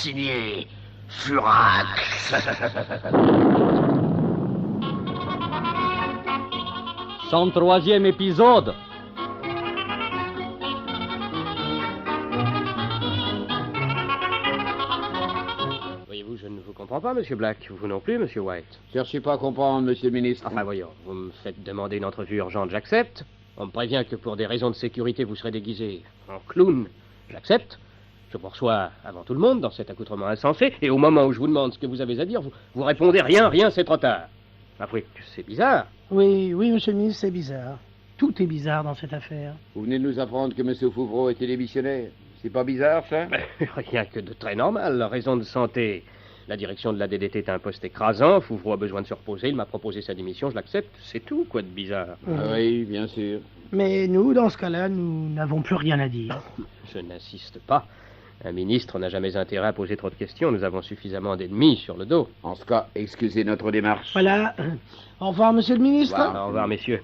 signé Furax. 103e épisode. Voyez-vous, je ne vous comprends pas, Monsieur Black. Vous non plus, Monsieur White. Cherchez pas à comprendre, monsieur le ministre. Enfin, voyons, vous me faites demander une entrevue urgente, j'accepte. On me prévient que pour des raisons de sécurité, vous serez déguisé en clown. J'accepte. Je vous reçois avant tout le monde dans cet accoutrement insensé, et au moment où je vous demande ce que vous avez à dire, vous répondez rien, c'est trop tard. Avouez que c'est bizarre. Oui, monsieur le ministre, c'est bizarre. Tout est bizarre dans cette affaire. Vous venez de nous apprendre que monsieur Fouvreau était démissionnaire. C'est pas bizarre, ça? Rien que de très normal, raison de santé. La direction de la DDT est un poste écrasant, Fouvreau a besoin de se reposer, il m'a proposé sa démission, je l'accepte, c'est tout, quoi de bizarre. Ah oui, bien sûr. Mais nous, dans ce cas-là, nous n'avons plus rien à dire. Je n'insiste pas. Un ministre n'a jamais intérêt à poser trop de questions, nous avons suffisamment d'ennemis sur le dos. En ce cas, excusez notre démarche. Voilà. Au revoir, monsieur le ministre. Voilà. Au revoir, messieurs.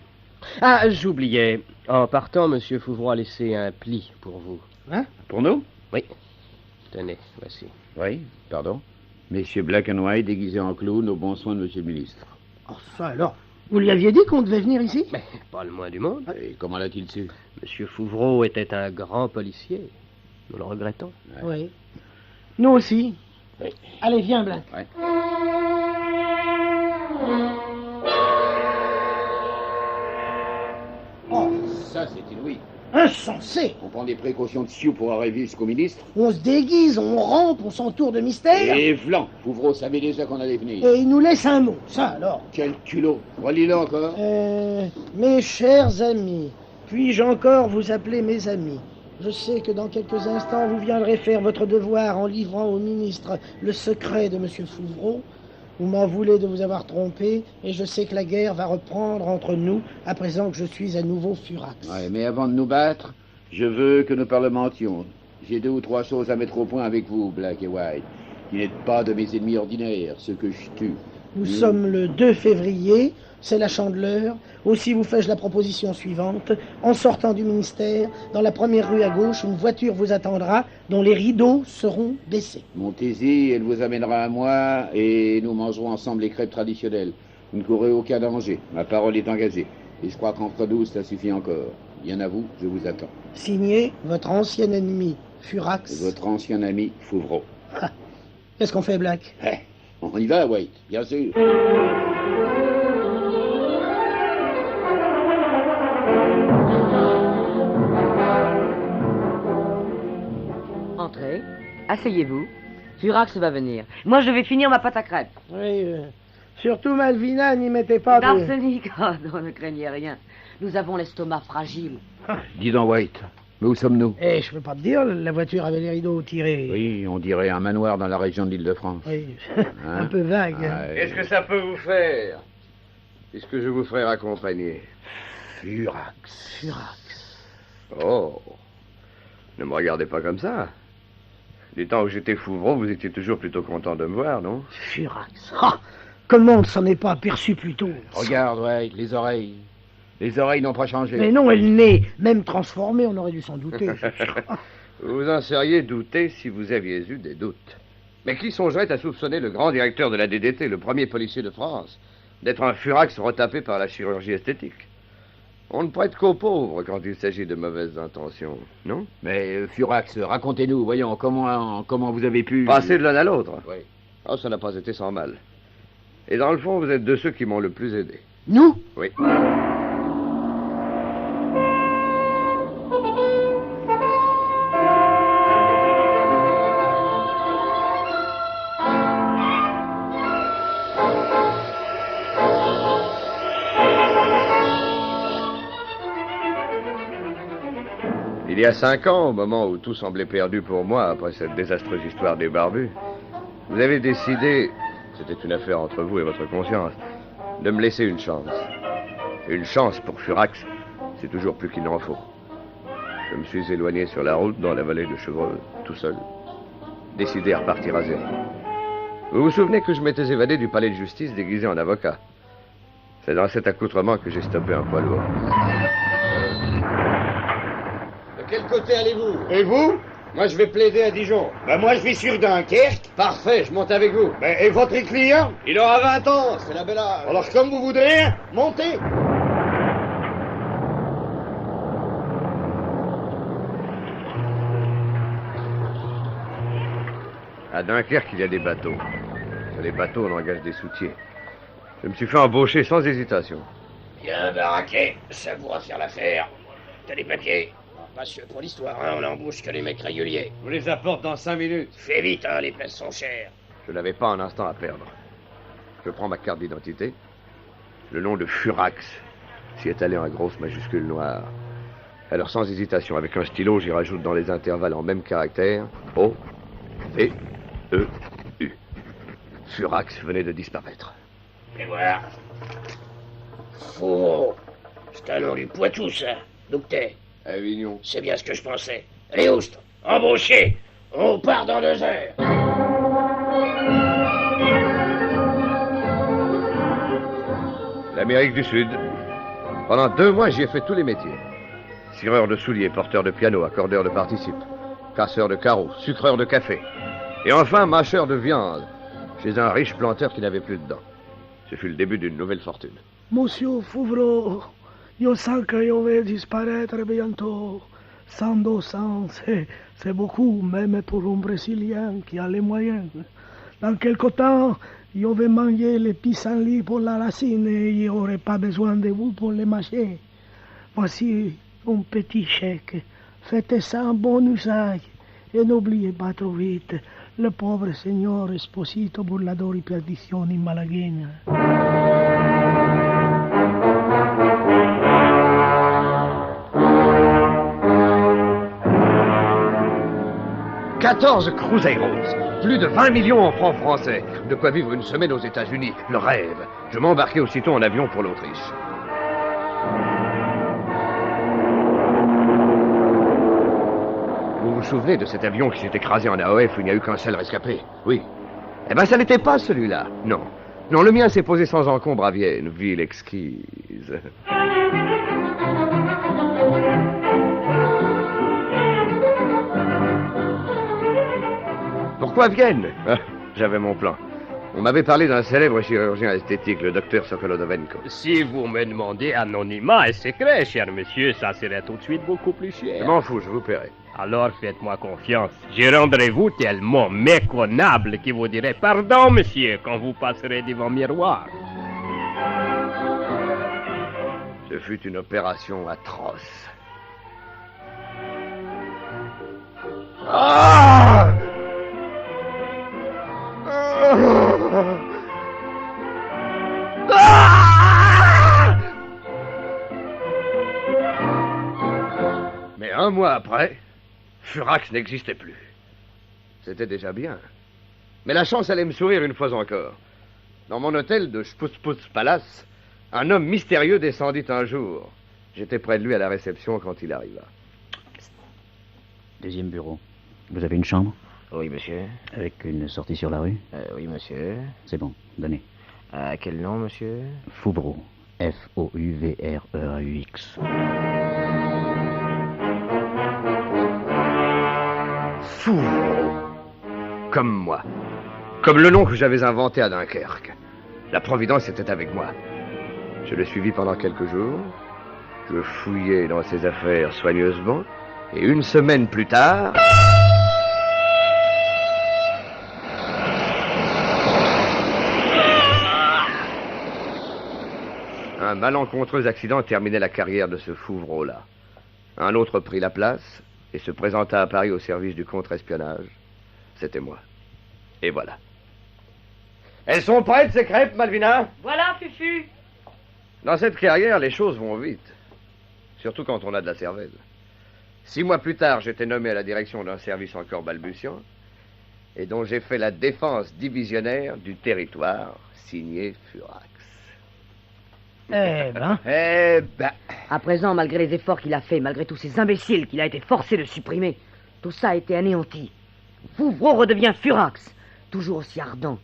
Ah, j'oubliais. En partant, monsieur Fouvreau a laissé un pli pour vous. Hein? Pour nous? Oui. Tenez, voici. Oui, pardon. Messieurs Black and White déguisés en clown au bon soin de monsieur le ministre. Enfin, alors, vous lui aviez dit qu'on devait venir ici? Mais pas le moins du monde. Et comment l'a-t-il su? Monsieur Fouvreau était un grand policier. Nous le regrettons. Oui. Nous aussi. Oui. Allez, viens, Black. Ouais. Oh, Ça, c'est inouï. insensé. On prend des précautions de sioux pour arriver jusqu'au ministre. On se déguise, on rampe, on s'entoure de mystère. Et vlan, Fouvreau savait déjà qu'on allait venir. Et il nous laisse un mot. Ça, alors. Quel culot. Relis-le encore. Mes chers amis, puis-je encore vous appeler mes amis? Je sais que dans quelques instants, vous viendrez faire votre devoir en livrant au ministre le secret de M. Fouvreau. Vous m'en voulez de vous avoir trompé, et je sais que la guerre va reprendre entre nous, à présent que je suis à nouveau Furax. Ouais, mais avant de nous battre, je veux que nous parlementions. J'ai 2 ou 3 choses à mettre au point avec vous, Black et White. Qui n'êtes pas de mes ennemis ordinaires, ceux que je tue. Nous sommes le 2 février, c'est la Chandeleur. Aussi vous fais-je la proposition suivante. En sortant du ministère, dans la première rue à gauche, une voiture vous attendra dont les rideaux seront baissés. Montez-y, elle vous amènera à moi et nous mangerons ensemble les crêpes traditionnelles. Vous ne courez aucun danger, ma parole est engagée. Et je crois qu'entre nous, ça suffit encore. Bien à vous, je vous attends. Signé, votre ancien ennemi, Furax. Et votre ancien ami, Fouvreau. Qu'est-ce qu'on fait, Black? On y va, White, bien sûr. Entrez, asseyez-vous. Furax va venir. Moi, je vais finir ma pâte à crêpes. Oui, surtout Malvina, n'y mettez pas de... D'arsenic, oh non, ne craignez rien. Nous avons l'estomac fragile. Dis donc, White, mais où sommes-nous? Je peux pas te dire, la voiture avait les rideaux tirés. Oui, on dirait un manoir dans la région de l'Île-de-France. Oui, Hein? un peu vague. Qu'est-ce que ça peut vous faire, puisque je vous ferai raccompagner? Furax. Oh, ne me regardez pas comme ça. Du temps où j'étais Fouvreau, vous étiez toujours plutôt content de me voir, non? Furax. Comment on ne s'en est pas aperçu plus tôt? Regarde, White, les oreilles. Les oreilles n'ont pas changé. Mais non, et le nez, même transformé, on aurait dû s'en douter. Vous en seriez douté si vous aviez eu des doutes. Mais qui songerait à soupçonner le grand directeur de la DDT, le premier policier de France, d'être un Furax retapé par la chirurgie esthétique? On ne prête qu'aux pauvres quand il s'agit de mauvaises intentions, non? Mais, Furax, racontez-nous, voyons, comment vous avez pu... Passer de l'un à l'autre? Oui. Oh, ça n'a pas été sans mal. Et dans le fond, vous êtes de ceux qui m'ont le plus aidé. Nous? Oui. Il y a 5 ans, au moment où tout semblait perdu pour moi, après cette désastreuse histoire des barbus, vous avez décidé, c'était une affaire entre vous et votre conscience, de me laisser une chance. Une chance pour Furax, c'est toujours plus qu'il n'en faut. Je me suis éloigné sur la route dans la vallée de Chevreuse, tout seul, décidé à repartir à zéro. Vous vous souvenez que je m'étais évadé du palais de justice déguisé en avocat? C'est dans cet accoutrement que j'ai stoppé un poids lourd. De quel côté allez-vous? Et vous? Moi, je vais plaider à Dijon. Ben moi, je vais sur Dunkerque. Parfait, je monte avec vous. Ben, et votre client? Il aura 20 ans, c'est la belle âge. Alors, comme vous voudrez, hein, montez. À Dunkerque, il y a des bateaux. Sur les bateaux, on engage des soutiers. Je me suis fait embaucher sans hésitation. Bien baraqué, ça pourra faire l'affaire. T'as des papiers? Pas sûr pour l'histoire, hein, on embauche que les mecs réguliers. Je vous les apporte dans 5 minutes. Fais vite, hein, les places sont chères. Je n'avais pas un instant à perdre. Je prends ma carte d'identité. Le nom de Furax s'y est allé en grosses majuscules noires. Alors, sans hésitation, avec un stylo, j'y rajoute dans les intervalles en même caractère O, V, E, U. Furax venait de disparaître. Fais voir. Fourreau. C'est un nom du Poitou, ça. D'où que t'es? Avignon. C'est bien ce que je pensais. Allez, Oust, embauché. On part dans 2 heures. L'Amérique du Sud. Pendant 2 mois, j'y ai fait tous les métiers. Cireur de souliers, porteur de piano, accordeur de participes, casseur de carreaux, sucreur de café. Et enfin, mâcheur de viande, chez un riche planteur qui n'avait plus de dents. Ce fut le début d'une nouvelle fortune. Monsieur Fouvreau, je sens que je vais disparaître bientôt. 102 ans, c'est beaucoup, même pour un Brésilien qui a les moyens. Dans quelque temps, je vais manger les pissenlits pour la racine et je n'aurai pas besoin de vous pour les mâcher. Voici un petit chèque. Faites ça en bon usage. Et n'oubliez pas trop vite le pauvre signor Esposito burlador perdizioni malaguena. 14 Cruzeros, plus de 20 millions en francs français. De quoi vivre une semaine aux États-Unis, le rêve. Je m'embarquai aussitôt en avion pour l'Autriche. Vous vous souvenez de cet avion qui s'est écrasé en AOF où il n'y a eu qu'un seul rescapé? Oui. Eh ben, ça n'était pas celui-là. Non. Non, le mien s'est posé sans encombre à Vienne, ville exquise. Pourquoi Vienne? J'avais mon plan. On m'avait parlé d'un célèbre chirurgien esthétique, le docteur Sokolodovenko. Si vous me demandez anonymat et secret, cher monsieur, ça serait tout de suite beaucoup plus Je cher. m'en fous, je vous paierai. Alors faites-moi confiance. Je rendrai vous tellement méconnaissable que vous direz pardon, monsieur, quand vous passerez devant miroir. Ce fut une opération atroce. Ah! Mais un mois après, Furax n'existait plus. C'était déjà bien. Mais la chance allait me sourire une fois encore. Dans mon hôtel de Spouspouts Palace, un homme mystérieux descendit un jour. J'étais près de lui à la réception quand il arriva. Deuxième bureau. Vous avez une chambre? Oui, monsieur. Avec une sortie sur la rue? Oui, monsieur. C'est bon, donnez. Quel nom, monsieur? Fouvreau. F-O-U-V-R-E-A-U-X. Fouvreau. Comme moi. Comme le nom que j'avais inventé à Dunkerque. La Providence était avec moi. Je le suivis pendant quelques jours. Je fouillai dans ses affaires soigneusement. Et une semaine plus tard... Un malencontreux accident terminait la carrière de ce Fouvreau-là. Un autre prit la place et se présenta à Paris au service du contre-espionnage. C'était moi. Et voilà. Elles sont prêtes, ces crêpes, Malvina? Voilà, Fufu. Dans cette carrière, les choses vont vite. Surtout quand on a de la cervelle. 6 mois plus tard, j'étais nommé à la direction d'un service encore balbutiant et dont j'ai fait la défense divisionnaire du territoire, signé Furax. Eh ben. À présent, malgré les efforts qu'il a faits, malgré tous ces imbéciles qu'il a été forcé de supprimer, tout ça a été anéanti. Fouvreau redevient Furax, toujours aussi ardent,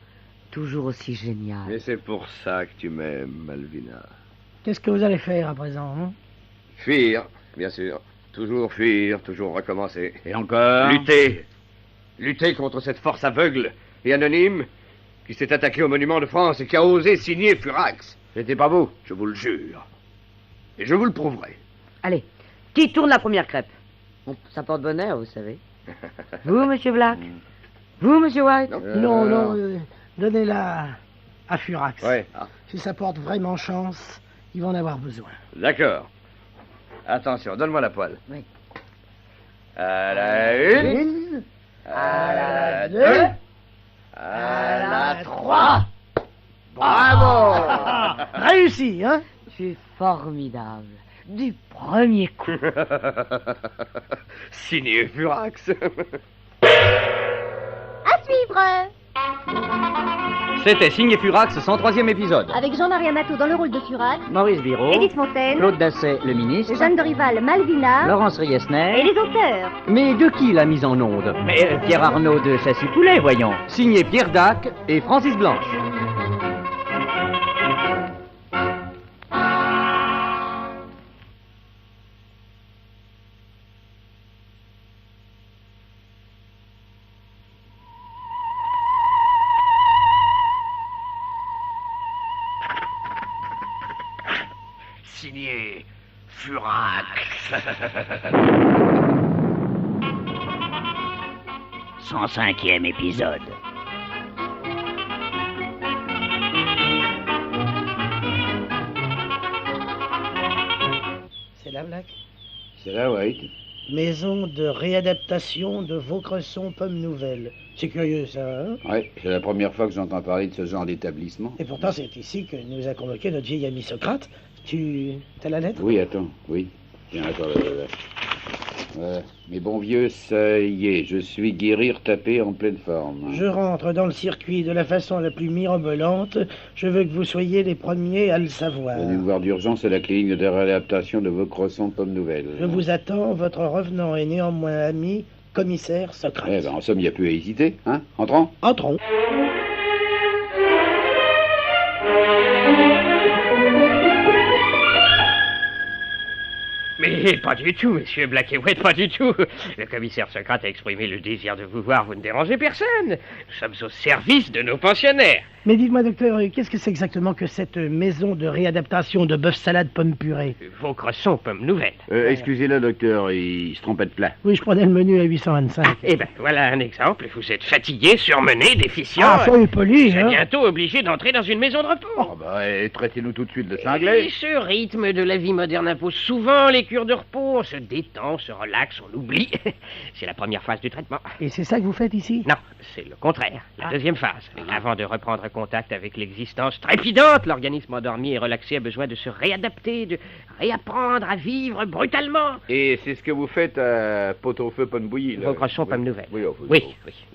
toujours aussi génial. Et c'est pour ça que tu m'aimes, Malvina. Qu'est-ce que vous allez faire à présent, hein? Fuir, bien sûr. Toujours fuir, toujours recommencer. Et encore? Lutter. Lutter contre cette force aveugle et anonyme qui s'est attaquée au monument de France et qui a osé signer Furax. C'était pas vous. Je vous le jure. Et je vous le prouverai. Allez, qui tourne la première crêpe? Bon, ça porte bonheur, vous savez. Vous, monsieur Black? Vous, monsieur White? Non, donnez-la à Furax. Ouais. Si ça porte vraiment chance, ils vont en avoir besoin. D'accord. Attention, donne-moi la poêle. Oui. À la une. À la deux. À la trois. Bravo. Réussi, hein? C'est formidable. Du premier coup. Signé Furax. À suivre. C'était Signé Furax, 103e épisode. Avec Jean-Marie Amato dans le rôle de Furax, Maurice Viraud, Edith Fontaine, Claude Dasset, le ministre, Jeanne Dorival, Malvina, Laurence et Riesner. les auteurs. Mais de qui la mise en onde? Mais Pierre Arnaud de Châssis-Poulet, voyons. Signé Pierre Dac et Francis Blanche. Signé Furax. 105e épisode. C'est là, Black? C'est là, White. Maison de réadaptation de Vaucresson Pommes Nouvelles. C'est curieux, ça, hein? Ouais, c'est la première fois que j'entends parler de ce genre d'établissement. Et pourtant, c'est ici que nous a convoqué notre vieil ami Socrate. T'as la lettre? Oui, attends, oui. Tiens, attends, là. Mes bons vieux, ça y est, je suis guéri, retapé en pleine forme. Je rentre dans le circuit de la façon la plus mirobolante. Je veux que vous soyez les premiers à le savoir. Venez me voir d'urgence à la clinique de réadaptation de Vaucresson Pommes Nouvelles. Je vous attends, votre revenant et néanmoins ami, commissaire Socrate. Eh ben, en somme, il n'y a plus à hésiter, hein? Entrons. Entrons. Mais pas du tout, monsieur Black et White, pas du tout. Le commissaire Socrate a exprimé le désir de vous voir, vous ne dérangez personne. Nous sommes au service de nos pensionnaires. Mais dites-moi, docteur, qu'est-ce que c'est exactement que cette maison de réadaptation de bœuf salade pomme purée? Vaucresson Pommes Nouvelles. Excusez-le, docteur, il se trompait de plat. Oui, je prenais le menu à 825. Eh ben, voilà un exemple. Vous êtes fatigué, surmené, déficient. Ah, soyez poli, Vous êtes hein? bientôt obligé d'entrer dans une maison de repos. Ah bah, traitez-nous tout de suite de Et cinglés. ce rythme de la vie moderne impose souvent les cures de repos. On se détend, on se relaxe, on oublie. C'est la première phase du traitement. Et c'est ça que vous faites ici? Non, c'est le contraire. La deuxième phase. Avant de reprendre contact avec l'existence trépidante, l'organisme endormi et relaxé a besoin de se réadapter, de réapprendre à vivre brutalement. Et c'est ce que vous faites à pot-au-feu, pomme bouillie, là. Vaucresson Pommes Nouvelles. Oui, Oui.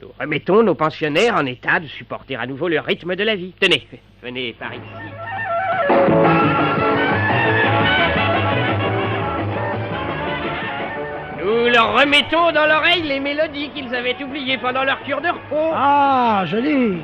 Nous remettons nos pensionnaires en état de supporter à nouveau le rythme de la vie. Tenez, venez par ici. Nous leur remettons dans l'oreille les mélodies qu'ils avaient oubliées pendant leur cure de repos. Ah, joli!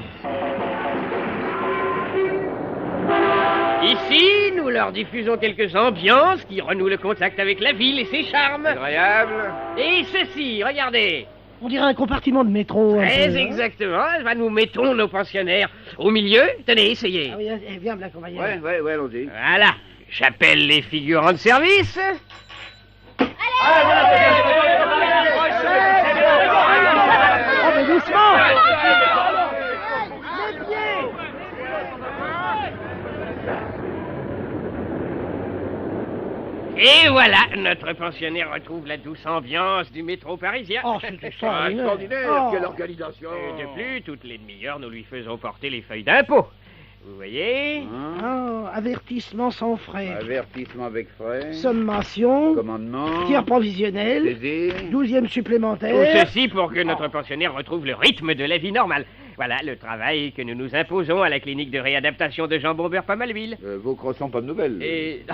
Ici, nous leur diffusons quelques ambiances qui renouent le contact avec la ville et ses charmes. Agréable. Et ceci, regardez. On dirait un compartiment de métro. un Très peu, hein? exactement. Nous mettons nos pensionnaires au milieu. Tenez, essayez. Ah oui, viens, Black, on va y aller. Ouais, allons-y. Voilà. J'appelle les figurants de service. Oh, mais doucement! Et voilà, notre pensionnaire retrouve la douce ambiance du métro parisien. Oh, c'est extraordinaire. Extraordinaire, quelle Oh. organisation. Et de plus, toutes les demi-heures, nous lui faisons porter les feuilles d'impôt. Vous voyez? Oh, avertissement sans frais. Avertissement avec frais. Sommation. Commandement. Tir provisionnel. Saisie. 12e Tout supplémentaire. ceci pour que notre pensionnaire retrouve le rythme de la vie normale. Voilà le travail que nous nous imposons à la clinique de réadaptation de Jambon Beurre Pamalville. Vos croissants, pas de nouvelles. Et...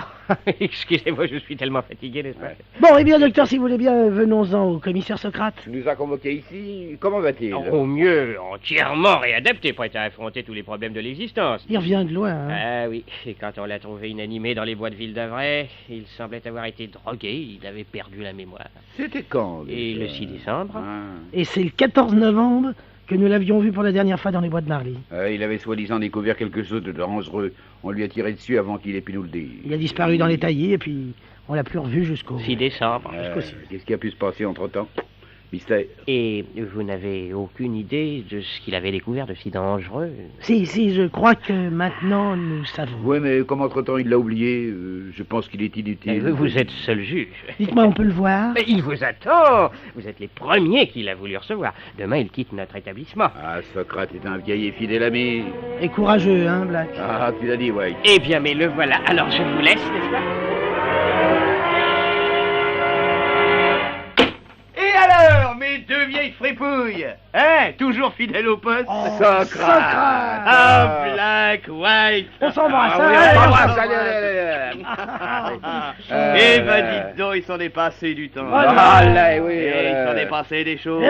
Excusez-moi, je suis tellement fatigué, n'est-ce pas? Bon, eh bien, docteur, si vous voulez bien, venons-en au commissaire Socrate. Tu nous as convoqués ici. Comment va-t-il? Au mieux, entièrement réadapté, prêt à affronter tous les problèmes de l'existence. Il revient de loin, hein. Ah oui, et quand on l'a trouvé inanimé dans les bois de ville d'Avray, il semblait avoir été drogué, il avait perdu la mémoire. C'était quand? Et déjà le 6 décembre. Ah. Et c'est le 14 novembre que nous l'avions vu pour la dernière fois dans les bois de Marly. Il avait soi-disant découvert quelque chose de dangereux. On lui a tiré dessus avant qu'il ait pu nous le dire. Il a disparu dans les taillis et puis on l'a plus revu jusqu'au... 6 décembre. Qu'est-ce qui a pu se passer entre-temps? Mystère. Et vous n'avez aucune idée de ce qu'il avait découvert de si dangereux? Si, je crois que maintenant nous savons. Oui, mais comme entre-temps il l'a oublié, je pense qu'il est inutile. Vous êtes seul juge. Dites-moi, on peut le voir? Mais il vous attend. Vous êtes les premiers qu'il a voulu recevoir. Demain, il quitte notre établissement. Ah, Socrate est un vieil et fidèle ami. Et courageux, hein, Black? Ah, tu l'as dit, ouais. Eh bien, mais le voilà. Alors, je vous laisse, n'est-ce pas? Alors, mes deux vieilles fripouilles, hein, toujours fidèles au poste. Socrate. Ah, Black, White. On s'embrasse, Ah, oui, hein, on allez, s'embrasse, allez. Eh ben, dites donc, il s'en est passé du temps. Allez, oui. Et il s'en est passé des choses.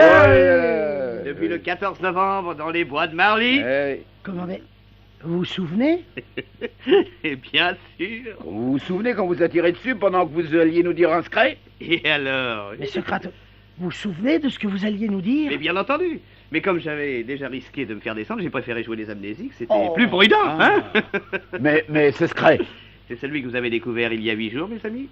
Depuis le 14 novembre, dans les bois de Marly. Comment mais... Vous vous souvenez? Et bien sûr. Vous vous souvenez quand vous a tiré dessus pendant que vous alliez nous dire un secret? Et alors? Mais Socrate, vous vous souvenez de ce que vous alliez nous dire? Mais bien entendu. Mais comme j'avais déjà risqué de me faire descendre, j'ai préféré jouer les amnésiques. C'était plus prudent, hein? Mais ce secret? C'est celui que vous avez découvert il y a 8 jours, mes amis.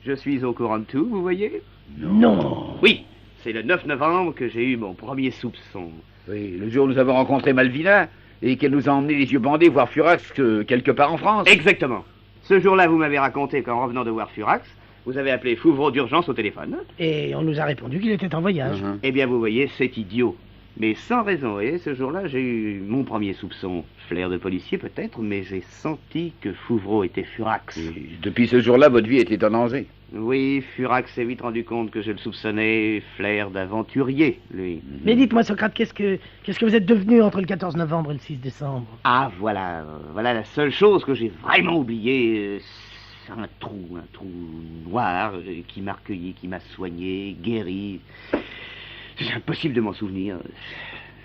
Je suis au courant de tout, vous voyez? Non. Oui, c'est le 9 novembre que j'ai eu mon premier soupçon. Oui, le jour où nous avons rencontré Malvina et qu'elle nous a emmenés les yeux bandés voir Furax quelque part en France. Exactement. Ce jour-là, vous m'avez raconté qu'en revenant de voir Furax, vous avez appelé Fouvreau d'urgence au téléphone. Et on nous a répondu qu'il était en voyage. Eh bien, vous voyez, c'est idiot. Mais sans raison, et ce jour-là, j'ai eu mon premier soupçon. Flair de policier peut-être, mais j'ai senti que Fouvreau était Furax. Et depuis ce jour-là, votre vie était en danger. Oui, Furax s'est vite rendu compte que je le soupçonnais flair d'aventurier, lui. Mais dites-moi, Socrate, qu'est-ce que vous êtes devenu entre le 14 novembre et le 6 décembre? Ah, voilà la seule chose que j'ai vraiment oubliée. C'est un trou noir qui m'a recueilli, qui m'a soigné, guéri. C'est impossible de m'en souvenir.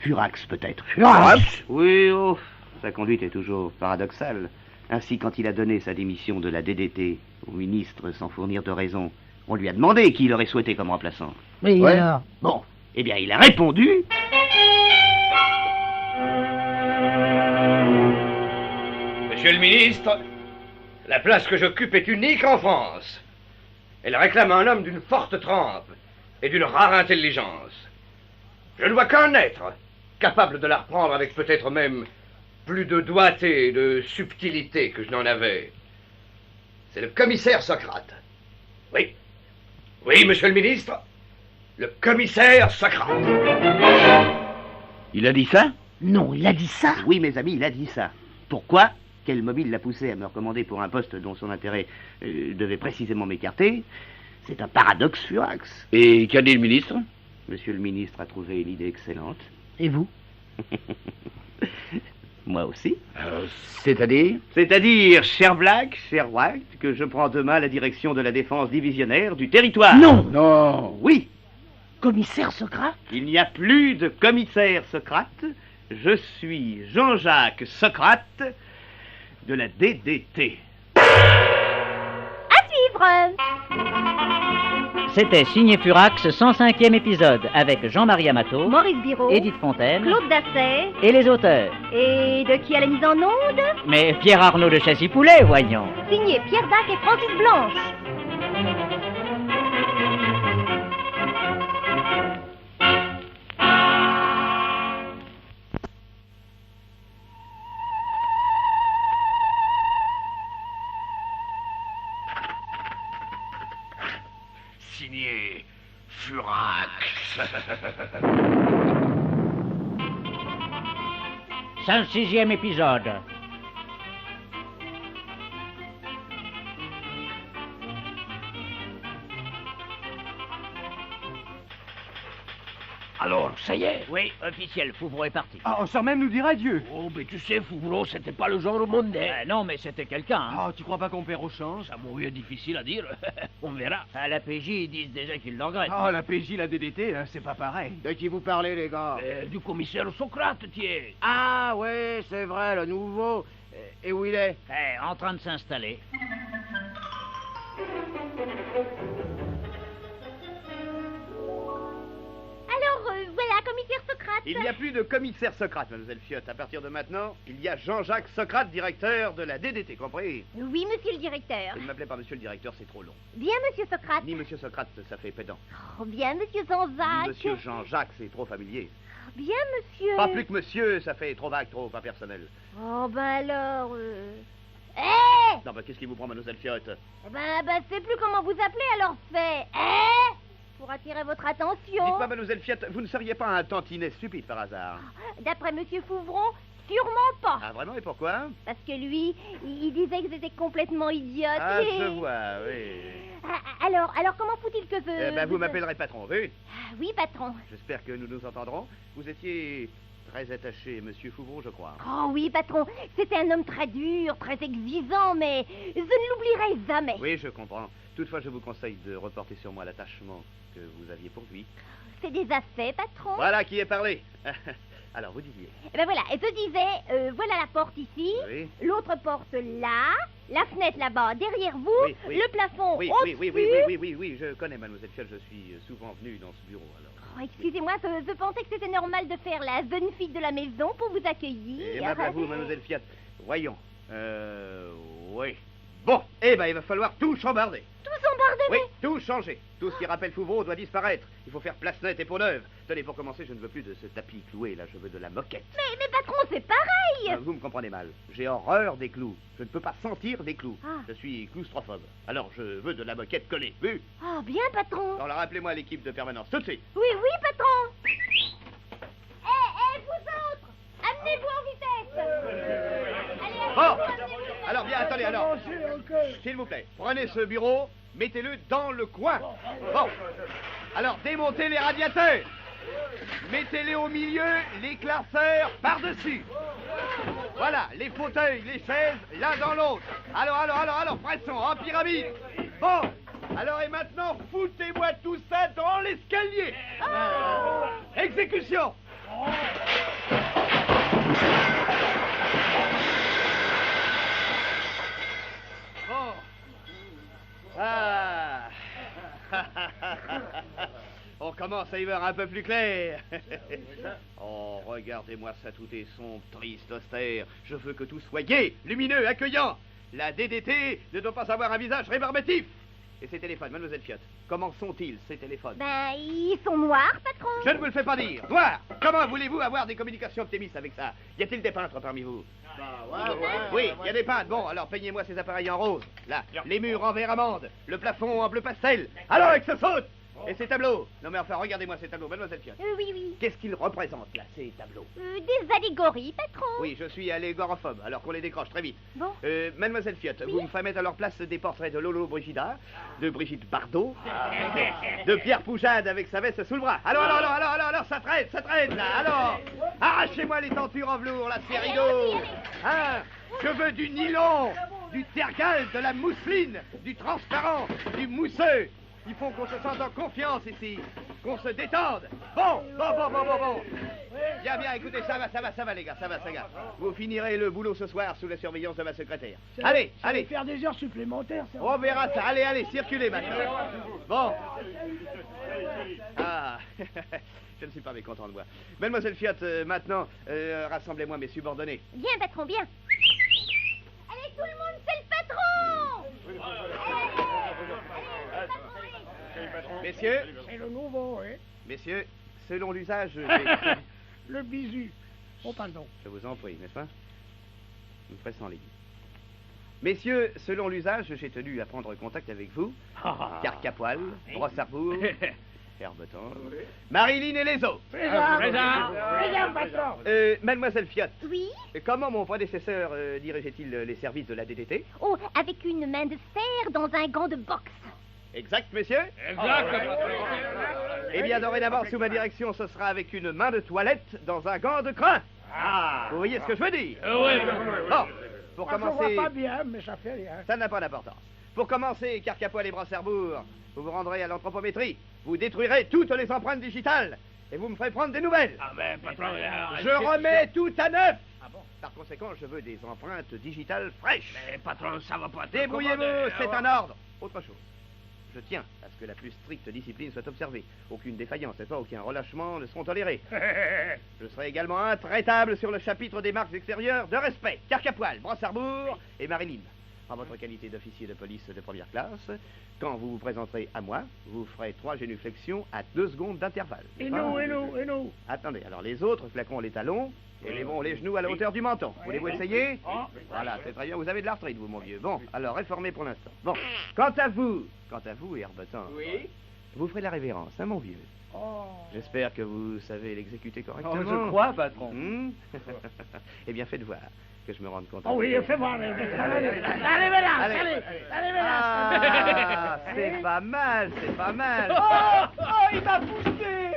Furax, peut-être. Furax? Oui, oh, sa conduite est toujours paradoxale. Ainsi, quand il a donné sa démission de la DDT au ministre sans fournir de raison, on lui a demandé qui il aurait souhaité comme remplaçant. Oui, Ouais. alors? Bon, eh bien, il a répondu... Monsieur le ministre, la place que j'occupe est unique en France. Elle réclame un homme d'une forte trempe et d'une rare intelligence. Je ne vois qu'un être capable de la reprendre avec peut-être même plus de doigté et de subtilité que je n'en avais. C'est le commissaire Socrate. Oui. Oui, monsieur le ministre. Le commissaire Socrate. Il a dit ça? Non, il a dit ça? Oui, mes amis, il a dit ça. Pourquoi? Quel mobile l'a poussé à me recommander pour un poste dont son intérêt devait précisément m'écarter? C'est un paradoxe Furax. Et qu'a dit le ministre? Monsieur le ministre a trouvé l'idée excellente. Et vous? Moi aussi. C'est-à-dire? C'est-à-dire, cher Black, cher White, que je prends demain la direction de la défense divisionnaire du territoire. Non! Non. Oui, Commissaire Socrate? il n'y a plus de commissaire Socrate. Je suis Jean-Jacques Socrate de la DDT. À suivre. C'était Signé Furax, 105e épisode, avec Jean-Marie Amato, Maurice Biraud, Édith Fontaine Claude Dasset, et les auteurs. et de qui a la mise en onde? Mais Pierre Arnaud de Châssy-Poulet, voyons. Signé Pierre Dac et Francis Blanche. Signé Furax. 106e épisode. Alors, ça y est. Oui, officiel, Fouvreau est parti. Ah, sans même nous dire adieu. Oh, mais tu sais, Fouvreau, c'était pas le genre mondain. Non, mais c'était quelqu'un. Hein. Ah, tu crois pas qu'on perd au change? Ça m'aurait difficile à dire. On verra. À la PJ, ils disent déjà qu'ils le regrettent. Ah, la PJ, la DDT, hein, c'est pas pareil. De qui vous parlez, les gars? Du commissaire Socrate, tiens. Ah, ouais, c'est vrai, le nouveau. Et où il est? En train de s'installer. Alors, voilà, commissaire Socrate. Il n'y a plus de commissaire Socrate, mademoiselle Fiotte. À partir de maintenant, il y a Jean-Jacques Socrate, directeur de la DDT, compris? Oui, monsieur le directeur. Il ne m'appelait pas monsieur le directeur, c'est trop long. Bien, monsieur Socrate. Ni monsieur Socrate, ça fait pédant. Oh, bien, monsieur Jean-Jacques. Ni monsieur Jean-Jacques, c'est trop familier. Bien, monsieur. Pas plus que monsieur, ça fait trop vague, trop pas personnel. Oh, ben alors... Eh Non, bah qu'est-ce qui vous prend, mademoiselle Fiotte? Ben, c'est plus comment vous appelez, alors fait. Eh Pour attirer votre attention. Dites-moi, mademoiselle Fiotte, vous ne seriez pas un tantinet stupide par hasard? D'après monsieur Fouvron, sûrement pas. Ah, vraiment? Et pourquoi? Parce que lui, il disait que j'étais complètement idiote. Ah, et- je vois, oui. Alors comment faut-il que je... Eh ben, vous m'appellerez patron, oui? Oui, patron. J'espère que nous nous entendrons. Vous étiez très attaché, monsieur Fouvron, je crois. Oh oui, patron, c'était un homme très dur, très exigeant, mais je ne l'oublierai jamais. Oui, je comprends. Toutefois, je vous conseille de reporter sur moi l'attachement que vous aviez pour lui. C'est déjà fait, patron. Voilà qui est parlé. Alors, vous disiez. Eh ben voilà, et je disais, voilà la porte ici, Oui. l'autre porte là, la fenêtre là-bas, derrière vous, Oui, oui. le plafond Oui, au-dessus. oui, je connais, mademoiselle Fiotte, je suis souvent venu dans ce bureau, alors. Oh, excusez-moi, je pensais que c'était normal de faire la jeune fille de la maison pour vous accueillir. Aimable à vous, mademoiselle Fiotte. Voyons. Oui. Bon, eh ben, il va falloir tout chambarder. Tout s'embarder. Oui, tout changer. Tout ce qui rappelle Fouvreau doit disparaître. Il faut faire place nette et peau neuve. Tenez, pour commencer, je ne veux plus de ce tapis cloué, là, je veux de la moquette. Mais patron, c'est pareil. Vous me comprenez mal. J'ai horreur des clous. Je ne peux pas sentir des clous. Ah. Je suis claustrophobe. Alors, je veux de la moquette collée. Vu? Ah, bien, patron. Alors, rappelez-moi l'équipe de permanence, tout de suite. Oui, patron. Vous autres, amenez-vous en vitesse. Allez, Bon, amenez-vous. alors bien, attendez, alors. S'il vous plaît, prenez ce bureau, mettez-le dans le coin. Bon, alors démontez les radiateurs. Mettez-les au milieu, les classeurs par-dessus. Voilà, les fauteuils, les chaises, l'un dans l'autre. Alors, pressons, en pyramide. Bon, alors et maintenant, foutez-moi tout ça dans l'escalier. Exécution. Bon. Ah. On commence à y voir un peu plus clair. Oh, regardez-moi ça, tout est sombre, triste, austère. Je veux que tout soit gai, lumineux, accueillant. La DDT ne doit pas avoir un visage rébarbatif. Et ces téléphones, mademoiselle Fiotte, comment sont-ils, ces téléphones? Ben, ils sont noirs, patron. Je ne vous le fais pas dire. Noir. Comment voulez-vous avoir des communications optimistes avec ça? Y a-t-il des peintres parmi vous? Oui, il y a des peintres. Bon, alors peignez-moi ces appareils en rose. Là, les murs en vert amande, le plafond en bleu pastel. Alors, avec ce saute. Et ces tableaux? Non mais enfin, regardez-moi ces tableaux, mademoiselle Fiotte. Oui. Qu'est-ce qu'ils représentent, là, ces tableaux? Des allégories, patron. Oui, je suis allégorophobe, alors qu'on les décroche très vite. Bon. Mademoiselle Fiotte, vous me ferez à leur place des portraits de Lolo Brigida, de Brigitte Bardot, de Pierre Poujade avec sa veste sous le bras. Alors, ça traîne, là, alors. Arrachez-moi les tentures en velours, là, c'est rideau. Hein? Je veux du nylon, du tergal, de la mousseline, du transparent, du mousseux. Il faut qu'on se sente en confiance ici, qu'on se détende. Bon. Bien, écoutez, ça va, les gars, ça va. Vous finirez le boulot ce soir sous la surveillance de ma secrétaire. Allez. Faire des heures supplémentaires, ça. On verra ça. Allez, circulez maintenant. Bon. Ah, je ne suis pas mécontent de moi. Mademoiselle Fiotte, maintenant, rassemblez-moi mes subordonnés. Bien, patron, bien. Allez, tout le monde, c'est le patron. Messieurs, C'est le nouveau, hein. messieurs, selon l'usage, Le bisu. Oh, pardon. je vous en prie, n'est-ce pas? Je me ferai sans ligne. Messieurs, selon l'usage, j'ai tenu à prendre contact avec vous, Carcapoil, Brossarbourg, Herbeton, Marilyn et les autres. Présent, patron. Mademoiselle Fiotte, Oui. comment mon prédécesseur dirigeait-il les services de la DDT? Oh, avec une main de fer dans un gant de boxe. Exact, messieurs? Exact. Eh bien, dorénavant, sous ma direction, ce sera avec une main de toilette dans un gant de crin. Vous voyez ce que je veux dire? Oui. Bon, pour Moi, je commencer... vois pas bien, mais ça fait rien. Ça n'a pas d'importance. Pour commencer, Carcapoil et Brosserbourg, vous vous rendrez à l'anthropométrie. Vous détruirez toutes les empreintes digitales. Et vous me ferez prendre des nouvelles. Ah ben, patron... Je remets tout à neuf. Ah bon? Par conséquent, je veux des empreintes digitales fraîches. Mais patron, ça va pas être Débrouillez-vous, commandé. c'est Ah un ordre. Autre chose. Je tiens à ce que la plus stricte discipline soit observée. Aucune défaillance, n'est-ce pas? Aucun relâchement ne seront tolérés. Je serai également intraitable sur le chapitre des marques extérieures de respect. Carcapoil, Brosserbourg et Marilyn. En votre qualité d'officier de police de première classe, quand vous vous présenterez à moi, vous ferez 3 génuflexions à 2 secondes d'intervalle. Et nous? Attendez, alors les autres claqueront les talons et lèveront les genoux à la hauteur du menton. Voulez-vous essayer? Voilà, c'est très bien, vous avez de l'arthrite, vous, mon vieux. Bon, alors réformez pour l'instant. Bon, quant à vous, Herbetan, Oui. vous ferez la révérence, hein, mon vieux. Oh. J'espère que vous savez l'exécuter correctement. je crois, patron. Eh bien, faites voir, que je me rende compte. Oh oui, fais voir. Allez, Mélas, allez, Mélas. Ah, c'est pas mal, c'est pas mal. Il m'a poussé.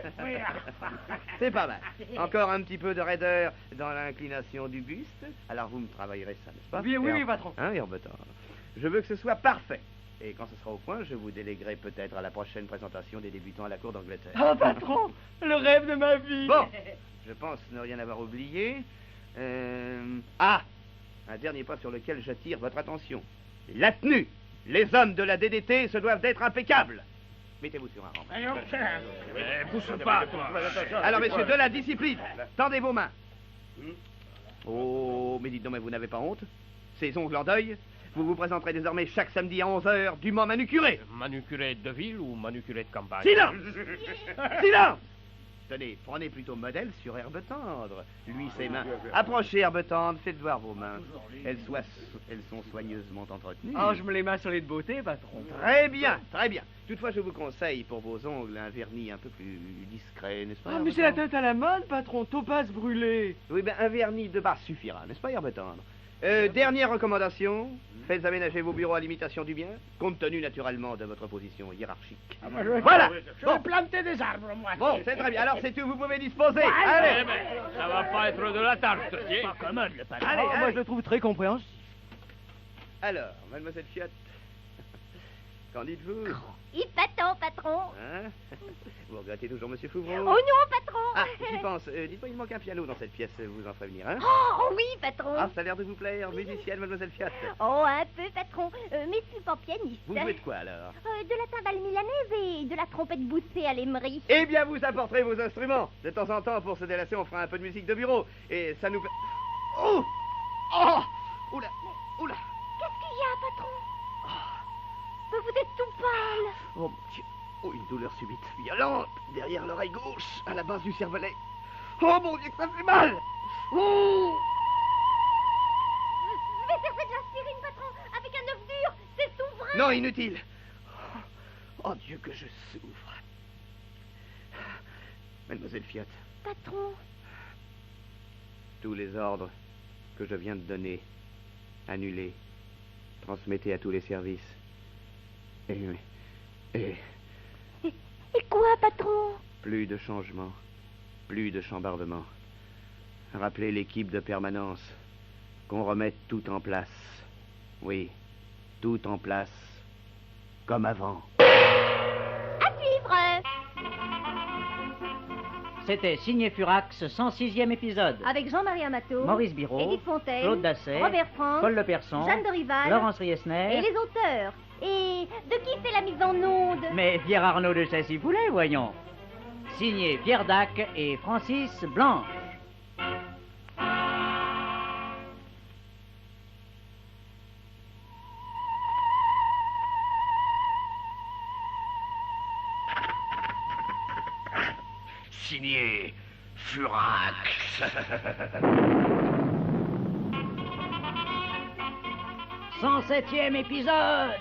C'est pas mal. Encore un petit peu de raideur dans l'inclination du buste. Alors vous me travaillerez ça, n'est-ce pas? Oui, patron. Hein, Herbetan? Je veux que ce soit parfait. Et quand ce sera au point, je vous déléguerai peut-être à la prochaine présentation des débutants à la cour d'Angleterre. Oh, patron, le rêve de ma vie. Bon, je pense ne rien avoir oublié. Ah, un dernier point sur lequel j'attire votre attention. La tenue. Les hommes de la DDT se doivent d'être impeccables. Mettez-vous sur un rang. Pousse pas, toi. Alors, messieurs, de la discipline. Tendez vos mains. Oh, mais dites donc, mais vous n'avez pas honte? Ces ongles en deuil? Vous vous présenterez désormais chaque samedi à 11h, dûment manucuré. Manucuré de ville ou manucuré de campagne? Silence! Silence! Tenez, prenez plutôt modèle sur Herbe Tendre. Lui, ses mains. Approchez, Herbe Tendre, faites voir vos mains. Elles sont soigneusement entretenues. Oh, je me les mets sur les de beauté, patron. Très bien, très bien. Toutefois, je vous conseille pour vos ongles un vernis un peu plus discret, n'est-ce pas? Ah, mais c'est la tête à la mode, patron. Topaz brûlé. Oui, ben un vernis de base suffira, n'est-ce pas, Herbe Tendre? Dernière recommandation, faites aménager vos bureaux à l'imitation du bien, compte tenu naturellement de votre position hiérarchique. Voilà. Je vais planter des arbres, moi. Bon, c'est très bien. Alors c'est tout, vous pouvez disposer. Allez. Ça va pas être de la tarte, tiens. Pas commode, le patron. Allez, Moi, allez. je le trouve très compréhensif. Alors, mademoiselle Fiat, qu'en dites-vous? Il t'attend, patron. Hein? Vous regrettez toujours Monsieur Fouvreau? Oh non, patron. Ah, j'y pense. Dites-moi, il manque un piano dans cette pièce, vous en ferez venir, hein? Oh oui, patron. Ah, ça a l'air de vous plaire, musicienne, mademoiselle Fiat. Oh, un peu, patron. Mais je suis pas pianiste. Vous jouez de quoi, alors? De la timbale milanaise et de la trompette boussée à l'émery. Eh bien, vous apporterez vos instruments. De temps en temps, pour se délasser, on fera un peu de musique de bureau. Et ça nous... Oh! Oh! Oula! Oula! Qu'est-ce qu'il y a, patron? Mais vous êtes tout pâle. Oh, mon Dieu! Oh, une douleur subite, violente, derrière l'oreille gauche, à la base du cervelet. Oh, mon Dieu, que ça fait mal! Oh! Je vais chercher de l'aspirine, patron, avec un œuf dur. C'est souverain. Non, inutile! Oh, Dieu, que je souffre. Mademoiselle Fiat, Patron. tous les ordres que je viens de donner, annulés, transmettez à tous les services. Et Et quoi, patron? plus de changements, plus de chambardements. Rappelez l'équipe de permanence, qu'on remette tout en place. Oui, tout en place, comme avant. À suivre. C'était Signé Furax, 106e épisode. Avec Jean-Marie Amato, Maurice Biraud, Édith Fontaine, Claude Dasset, Robert Franck, Paul Leperson, Jeanne de Rival, Laurence Riesner et les auteurs. Et de qui fait la mise en onde? Mais Pierre Arnaud de Sassy-Poulet, voyons. Signé Pierre Dac et Francis Blanche. Signé Furax. 107e épisode.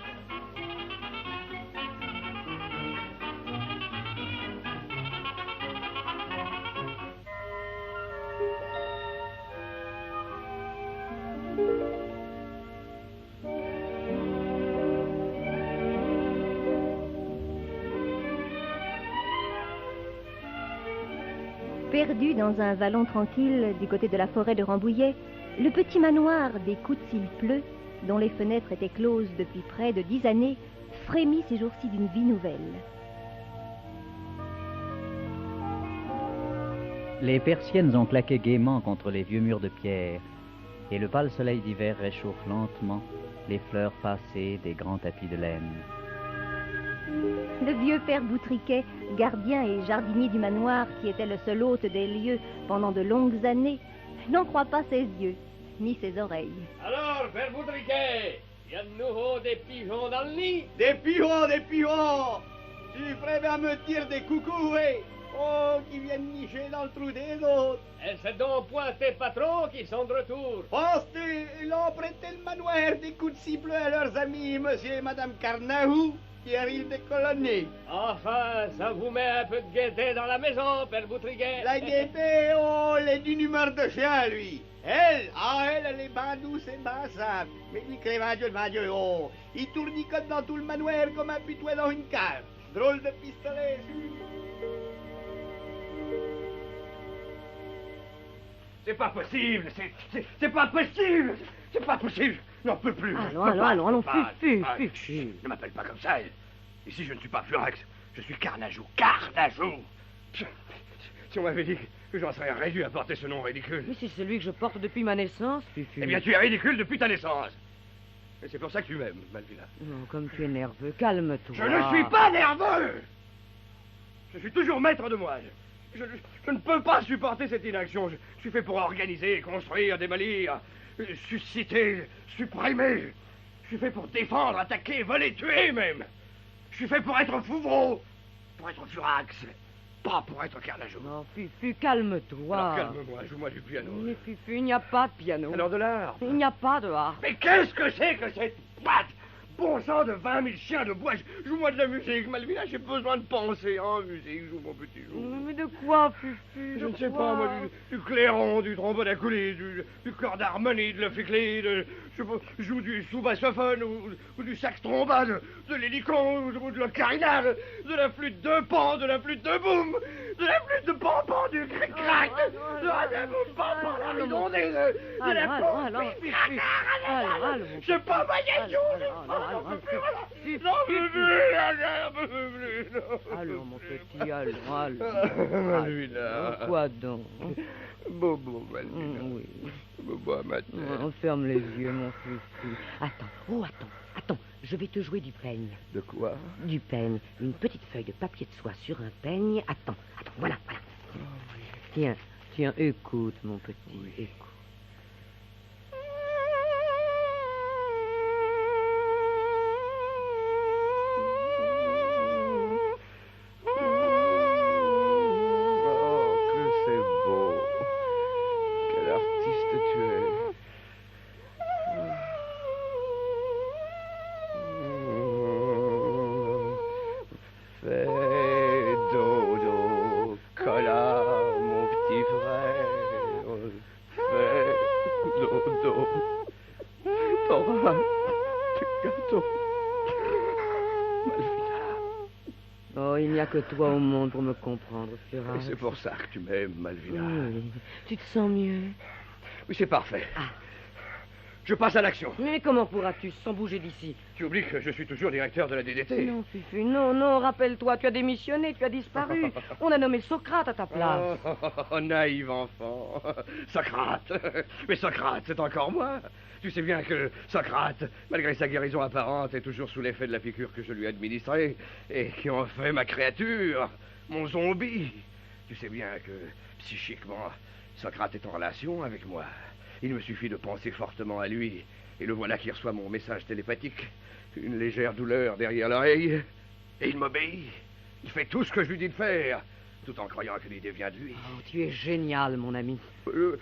Perdu dans un vallon tranquille du côté de la forêt de Rambouillet, le petit manoir des Coudes s'il pleut, dont les fenêtres étaient closes depuis près de 10 années, frémit ces jours-ci d'une vie nouvelle. Les persiennes ont claqué gaiement contre les vieux murs de pierre, et le pâle soleil d'hiver réchauffe lentement les fleurs passées des grands tapis de laine. Le vieux père Boutriquet, gardien et jardinier du manoir, qui était le seul hôte des lieux pendant de longues années, n'en croit pas ses yeux, ni ses oreilles. Alors, père Boutriquet, il y a de nouveau des pigeons dans le nid? Des pigeons, des pigeons! Tu préfères me tirer des coucouets? Oh, qui viennent nicher dans le trou des autres. Et c'est donc point tes patrons qui sont de retour. Postés, ils ont prêté le manoir des coups de cible à leurs amis, monsieur et madame Carnahou, qui arrivent des colonies. Enfin, ça vous met un peu de gaieté dans la maison, père Boutriquet. La gaieté, oh, elle est d'une humeur de chien, lui. Elle est bien douce et bien simple. Mais lui, Dieu, oh, il tournicote dans tout le manoir comme un pitois dans une cave. Drôle de pistolet, C'est pas possible, c'est pas possible, c'est pas possible, j'en peux plus. Allons, Fufu. Ne m'appelle pas comme ça. Ici, je ne suis pas Furax, je suis Carnajou. Si on m'avait dit que j'en serais réduit à porter ce nom ridicule. Mais c'est celui que je porte depuis ma naissance, Fufu. Eh bien, tu es ridicule depuis ta naissance. Et c'est pour ça que tu m'aimes, Malvina. Non, comme tu es nerveux, calme-toi. Je ne suis pas nerveux. Je suis toujours maître de moi. Je ne peux pas supporter cette inaction. Je suis fait pour organiser, construire, démolir, susciter, supprimer. Je suis fait pour défendre, attaquer, voler, tuer même. Je suis fait pour être Fouvreau, pour être Furax, pas pour être Carnajou. Non, Fufu, calme-toi. Alors calme-moi, joue-moi du piano. Mais Fufu, il n'y a pas de piano. Alors de l'art. Il n'y a pas de harpe. Mais qu'est-ce que c'est que cette patte? Bon sang de 20 000 chiens de bois, joue-moi de la musique, Malvina, j'ai besoin de penser en musique, joue mon petit joue. Mais de quoi, Fufu? Je ne sais pas, moi, du clairon, du trombone à coulis, du corps d'harmonie, de l'ophiclé, je joue du sous-bassophone ou du sax trombone, de l'hélicon ou de l'ocarina, de la flûte de pan, de la flûte de boum, de la flûte de pampan, du cric-crac, de la boum pampan, de la ridondée, de la pompe, je sais pas, moi, allons, mon petit, allons. Quoi donc? Bobo, Malvina. Oui. Bobo à ma tête. Ferme les yeux, mon Fufu. Attends, je vais te jouer du peigne. De quoi? Du peigne. Une petite feuille de papier de soie sur un peigne. Attends, voilà. Tiens, écoute, mon petit, écoute. Il n'y a que toi au monde pour me comprendre, Furax. C'est pour ça que tu m'aimes, Malvina. Oui. Tu te sens mieux? Oui, c'est parfait. Je passe à l'action. Mais comment pourras-tu sans bouger d'ici? Tu oublies que je suis toujours directeur de la DDT. Non, Fufu, non, rappelle-toi, tu as démissionné, tu as disparu. On a nommé Socrate à ta place. Oh, naïf enfant. Socrate. Mais Socrate, c'est encore moi. Tu sais bien que Socrate, malgré sa guérison apparente, est toujours sous l'effet de la piqûre que je lui ai administrée et qui en fait ma créature, mon zombie. Tu sais bien que, psychiquement, Socrate est en relation avec moi. Il me suffit de penser fortement à lui, et le voilà qui reçoit mon message télépathique. Une légère douleur derrière l'oreille, et il m'obéit. Il fait tout ce que je lui dis de faire, tout en croyant que l'idée vient de lui. Oh, tu es génial, mon ami. Le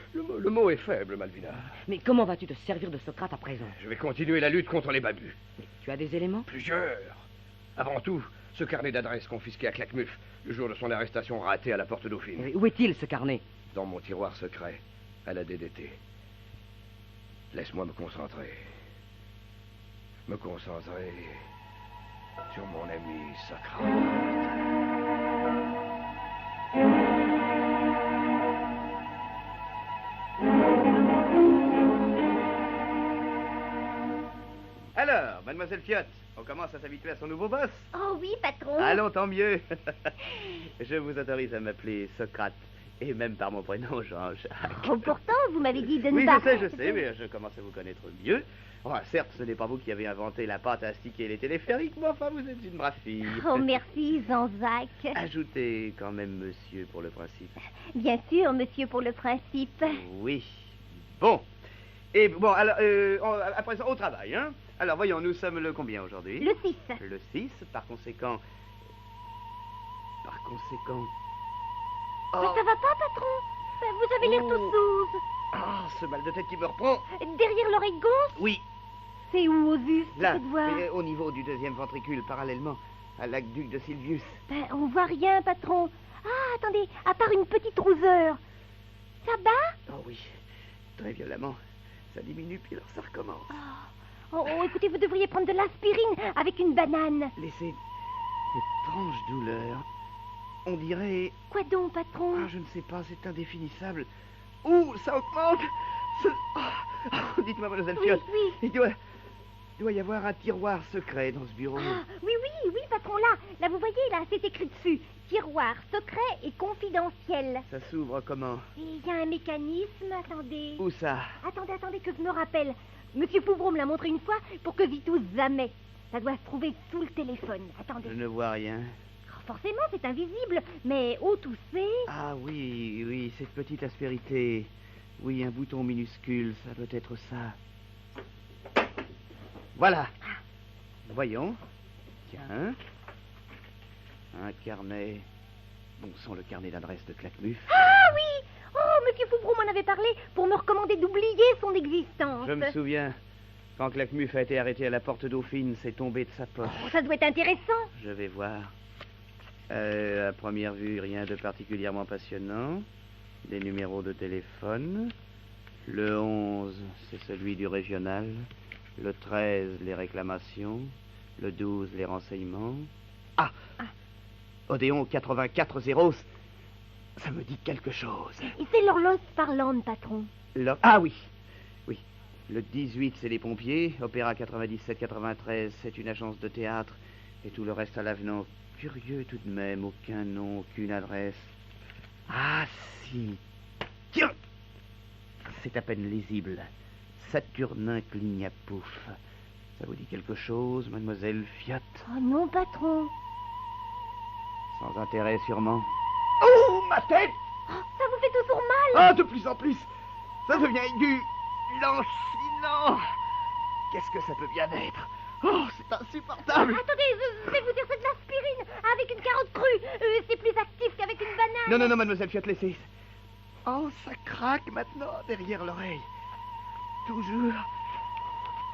mot est faible, Malvina. Mais comment vas-tu te servir de Socrate à présent? Je vais continuer la lutte contre les babus. Mais tu as des éléments? Plusieurs. Avant tout, ce carnet d'adresse confisqué à Claquemuf, le jour de son arrestation ratée à la Porte Dauphine. Mais où est-il, ce carnet? Dans mon tiroir secret, à la DDT. Laisse-moi me concentrer. Me concentrer sur mon ami Socrate. mademoiselle Fiotte, on commence à s'habituer à son nouveau boss. Oh oui, patron. Allons, tant mieux. Je vous autorise à m'appeler Socrate, et même par mon prénom, Jean-Jacques. Oh, pourtant, vous m'avez dit de ne Oui, pas... je sais, mais je commence à vous connaître mieux. Enfin, certes, ce n'est pas vous qui avez inventé la pâte à astiquer les téléphériques, mais enfin, vous êtes une brave fille. Oh, merci, Jean-Jacques. Ajoutez quand même monsieur pour le principe. Bien sûr, monsieur, pour le principe. Oui. Bon. Et bon, alors, à présent, au travail, hein. Alors, voyons, nous sommes le combien aujourd'hui? Le 6. Le 6, par conséquent... Ça va pas, patron? Vous avez l'air tout sourd. Ah, ce mal de tête qui me reprend. Derrière l'oreille gauche? Oui. C'est où, au juste, Là, cette voix? au niveau du deuxième ventricule, parallèlement à l'aqueduc de Silvius. On voit rien, patron. Ah, attendez, à part une petite rougeur. Ça bat? Oh oui, très violemment. Ça diminue, puis alors ça recommence. Oh, écoutez, vous devriez prendre de l'aspirine avec une banane. Laissez étrange douleur. On dirait... Quoi donc, patron? Ah, je ne sais pas, c'est indéfinissable. Ouh, ça augmente. Dites-moi, mademoiselle Fiotte. Oui. Il doit y avoir un tiroir secret dans ce bureau. Oui, patron, là, vous voyez, là, c'est écrit dessus. Tiroir secret et confidentiel. Ça s'ouvre comment? Il y a un mécanisme, attendez. Où ça? Attendez, que je me rappelle. Monsieur Fouvreau me l'a montré une fois pour que j'y touche jamais. Ça doit se trouver sous le téléphone. Attendez. Je ne vois rien. Forcément, c'est invisible, mais au tousser... Ah oui, cette petite aspérité. Oui, un bouton minuscule, ça doit être ça. Voilà. Voyons. Tiens. Un carnet. Bon sang, le carnet d'adresse de Claquemuf. Ah oui! Oh, monsieur Fouvreau m'en avait parlé pour me recommander d'oublier son existence. Je me souviens. Quand Claquemuf a été arrêté à la porte Dauphine, c'est tombé de sa poche. Oh, ça doit être intéressant. Je vais voir. À première vue, rien de particulièrement passionnant. Des numéros de téléphone. Le 11, c'est celui du régional. Le 13, les réclamations. Le 12, les renseignements. Ah! Odéon 84-0. Ça me dit quelque chose. Et c'est l'horloge parlante, patron. Ah oui. Oui. Le 18, c'est les pompiers. Opéra 97-93, c'est une agence de théâtre. Et tout le reste à l'avenant. Curieux tout de même, aucun nom, aucune adresse. Ah si. Tiens. C'est à peine lisible. Saturnin Clignapouf. Ça vous dit quelque chose, mademoiselle Fiotte? Oh non, patron. Sans intérêt, sûrement. Oh, ma tête! Oh, ça vous fait toujours mal? Ah, de plus en plus. Ça devient aigu. Lancinant. Qu'est-ce que ça peut bien être? Oh, c'est insupportable. Attendez, je vais vous dire, c'est de l'aspirine avec une carotte crue. C'est plus actif qu'avec une banane. Non, mademoiselle Fiotte, laissez. Oh, ça craque maintenant derrière l'oreille. Toujours.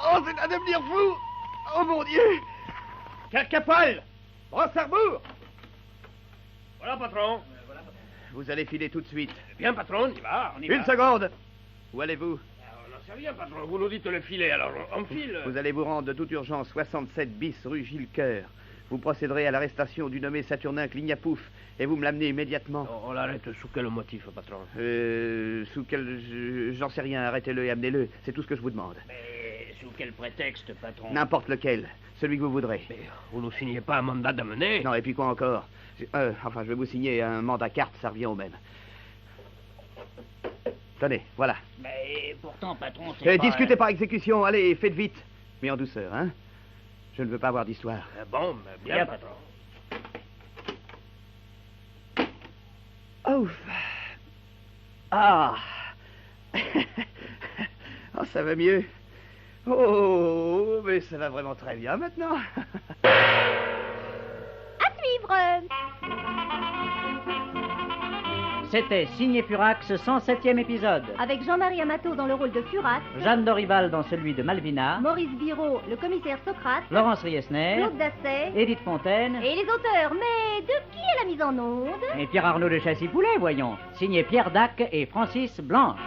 Oh, c'est à devenir fou. Oh, mon Dieu. Carcapole! Brossarbourg! Voilà, patron. Vous allez filer tout de suite. Bien, patron, on y va, Une seconde. Où allez-vous? On n'en sait rien, patron. Vous nous dites le filet, alors on file. Vous allez vous rendre de toute urgence 67 bis rue Gilles Coeur. Vous procéderez à l'arrestation du nommé Saturnin Clignapouf et vous me l'amenez immédiatement. On l'arrête sous quel motif, patron? Sous quel... J'en sais rien, arrêtez-le et amenez-le. C'est tout ce que je vous demande. Mais sous quel prétexte, patron? N'importe lequel. Celui que vous voudrez. Mais vous ne signez pas un mandat d'amener? Non, et puis quoi encore? Enfin, je vais vous signer un mandat carte, ça revient au même. Tenez, voilà. Mais pourtant, patron, c'est pas... Discutez par exécution, allez, faites vite. Mais en douceur, hein? Je ne veux pas avoir d'histoire. Bon, bien, patron. Ouf. Ah. Oh, ça va mieux. Oh, mais ça va vraiment très bien maintenant. À suivre. C'était Signé Furax, 107e épisode. Avec Jean-Marie Amato dans le rôle de Furax, Jeanne Dorival dans celui de Malvina, Maurice Biraud, le commissaire Socrate, Laurence Riesner, Claude Dasset, Édith Fontaine, et les auteurs. Mais de qui est la mise en onde? et Pierre Arnaud de Chassis-Poulet, voyons. Signé Pierre Dac et Francis Blanche.